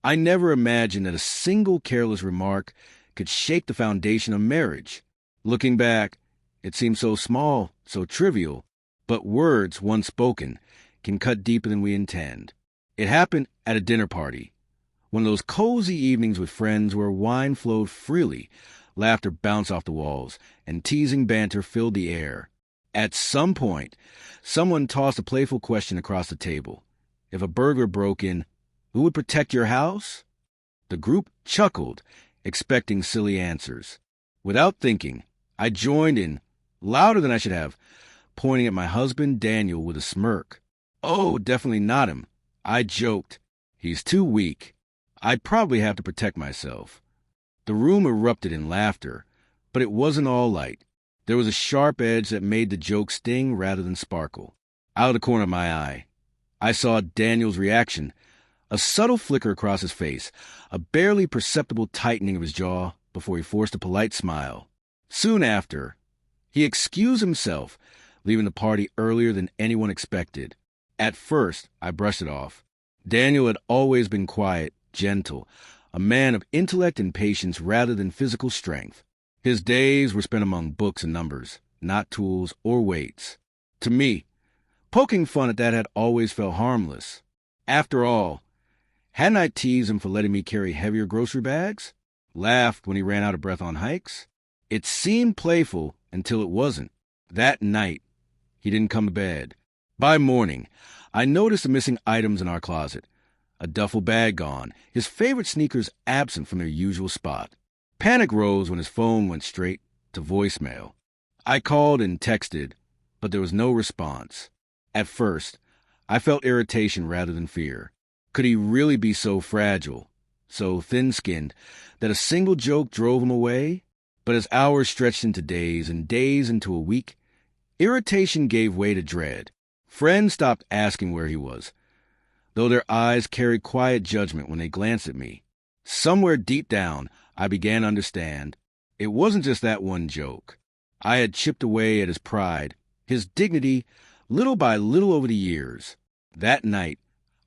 I never imagined that a single careless remark could shake the foundation of marriage. Looking back, it seems so small, so trivial, but words, once spoken, can cut deeper than we intend. It happened at a dinner party, one of those cozy evenings with friends where wine flowed freely, laughter bounced off the walls, and teasing banter filled the air. At some point, someone tossed a playful question across the table. If a burglar broke in, who would protect your house? The group chuckled, expecting silly answers. Without thinking, I joined in, louder than I should have, pointing at my husband Daniel with a smirk. Oh, definitely not him. I joked. He's too weak. I'd probably have to protect myself. The room erupted in laughter, but it wasn't all light. There was a sharp edge that made the joke sting rather than sparkle. Out of the corner of my eye, I saw Daniel's reaction, a subtle flicker across his face, a barely perceptible tightening of his jaw before he forced a polite smile. Soon after, he excused himself, leaving the party earlier than anyone expected. At first, I brushed it off. Daniel had always been quiet, gentle, a man of intellect and patience rather than physical strength. His days were spent among books and numbers, not tools or weights. To me, poking fun at that had always felt harmless. After all, hadn't I teased him for letting me carry heavier grocery bags? Laughed when he ran out of breath on hikes? It seemed playful until it wasn't. That night, he didn't come to bed. By morning, I noticed the missing items in our closet. A duffel bag gone, his favorite sneakers absent from their usual spot. Panic rose when his phone went straight to voicemail. I called and texted, but there was no response. At first, I felt irritation rather than fear. Could he really be so fragile, so thin-skinned, that a single joke drove him away? But as hours stretched into days and days into a week, irritation gave way to dread. Friends stopped asking where he was, though their eyes carried quiet judgment when they glanced at me. Somewhere deep down, I began to understand. It wasn't just that one joke. I had chipped away at his pride, his dignity, little by little over the years. That night,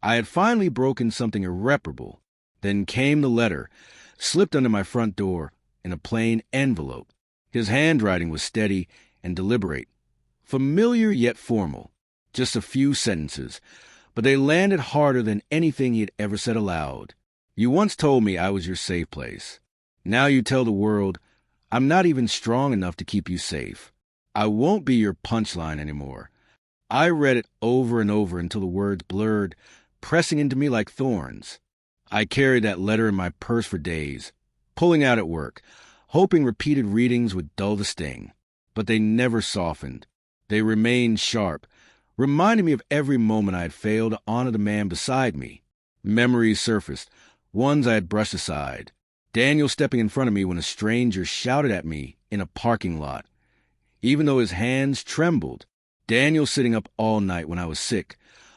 I had finally broken something irreparable. Then came the letter, slipped under my front door in a plain envelope. His handwriting was steady and deliberate, familiar yet formal. Just a few sentences, but they landed harder than anything he had ever said aloud. You once told me I was your safe place. Now you tell the world I'm not even strong enough to keep you safe. I won't be your punchline anymore. I read it over and over until the words blurred, pressing into me like thorns. I carried that letter in my purse for days, pulling out at work, hoping repeated readings would dull the sting. But they never softened. They remained sharp, reminding me of every moment I had failed to honor the man beside me. Memories surfaced, ones I had brushed aside. Daniel stepping in front of me when a stranger shouted at me in a parking lot. Even though his hands trembled, Daniel sitting up all night when I was sick,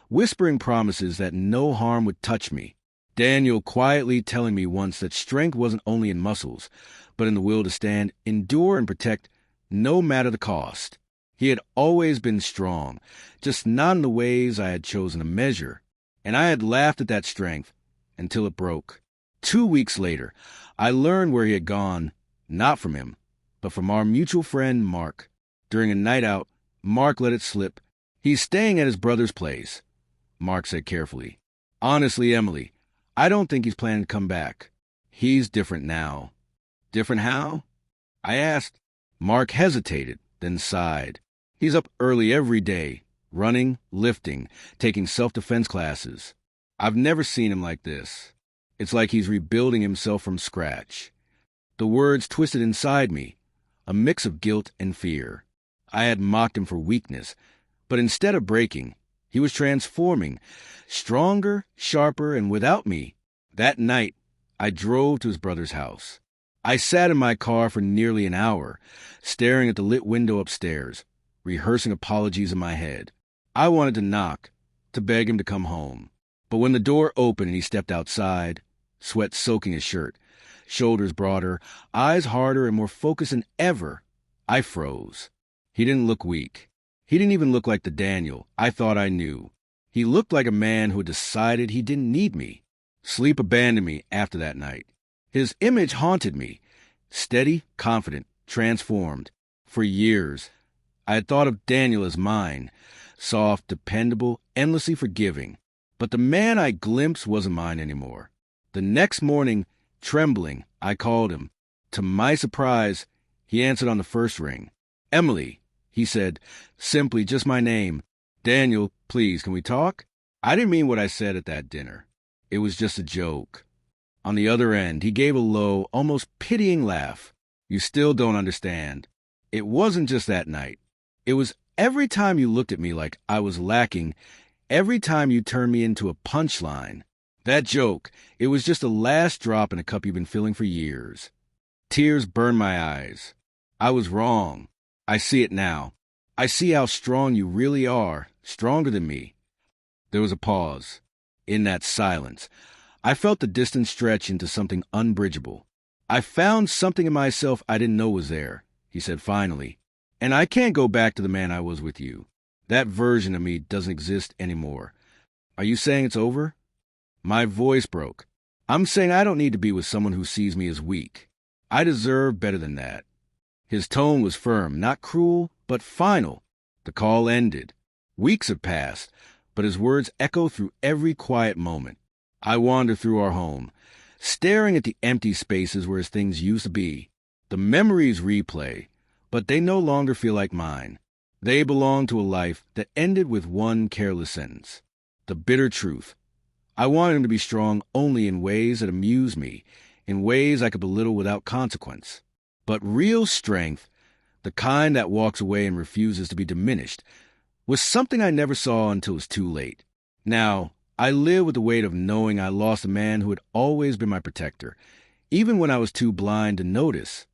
whispering promises that no harm would touch me. Daniel quietly telling me once that strength wasn't only in muscles, but in the will to stand, endure, and protect no matter the cost. He had always been strong, just not in the ways I had chosen to measure, and I had laughed at that strength until it broke. 2 weeks later, I learned where he had gone, not from him, but from our mutual friend, Mark. During a night out, Mark let it slip. He's staying at his brother's place, Mark said carefully. Honestly, Emily, I don't think he's planning to come back. He's different now. Different how? I asked. Mark hesitated, then sighed. He's up early every day, running, lifting, taking self-defense classes. I've never seen him like this. It's like he's rebuilding himself from scratch. The words twisted inside me, a mix of guilt and fear. I had mocked him for weakness, but instead of breaking, he was transforming, stronger, sharper, and without me. That night, I drove to his brother's house. I sat in my car for nearly an hour, staring at the lit window upstairs, rehearsing apologies in my head. I wanted to knock, to beg him to come home. But when the door opened and he stepped outside, sweat soaking his shirt, shoulders broader, eyes harder and more focused than ever, I froze. He didn't look weak. He didn't even look like the Daniel I thought I knew. He looked like a man who had decided he didn't need me. Sleep abandoned me after that night. His image haunted me. Steady, confident, transformed. For years, I had thought of Daniel as mine. Soft, dependable, endlessly forgiving. But the man I glimpsed wasn't mine anymore. The next morning, trembling, I called him. To my surprise, he answered on the first ring. "Emily," he said, simply just my name. "Daniel, please, can we talk?" I didn't mean what I said at that dinner. It was just a joke. On the other end, he gave a low, almost pitying laugh. "You still don't understand. It wasn't just that night. It was every time you looked at me like I was lacking, every time you turned me into a punchline. That joke, it was just the last drop in a cup you've been filling for years." Tears burned my eyes. I was wrong. I see it now. I see how strong you really are, stronger than me. There was a pause. In that silence, I felt the distance stretch into something unbridgeable. "I found something in myself I didn't know was there," he said finally. "And I can't go back to the man I was with you. That version of me doesn't exist anymore. Are you saying it's over?" My voice broke. "I'm saying I don't need to be with someone who sees me as weak. I deserve better than that." His tone was firm, not cruel, but final. The call ended. Weeks have passed, but his words echo through every quiet moment. I wander through our home, staring at the empty spaces where his things used to be. The memories replay, but they no longer feel like mine. They belong to a life that ended with one careless sentence. The bitter truth. I wanted him to be strong only in ways that amuse me, in ways I could belittle without consequence. But real strength, the kind that walks away and refuses to be diminished, was something I never saw until it was too late. Now, I live with the weight of knowing I lost a man who had always been my protector, even when I was too blind to notice.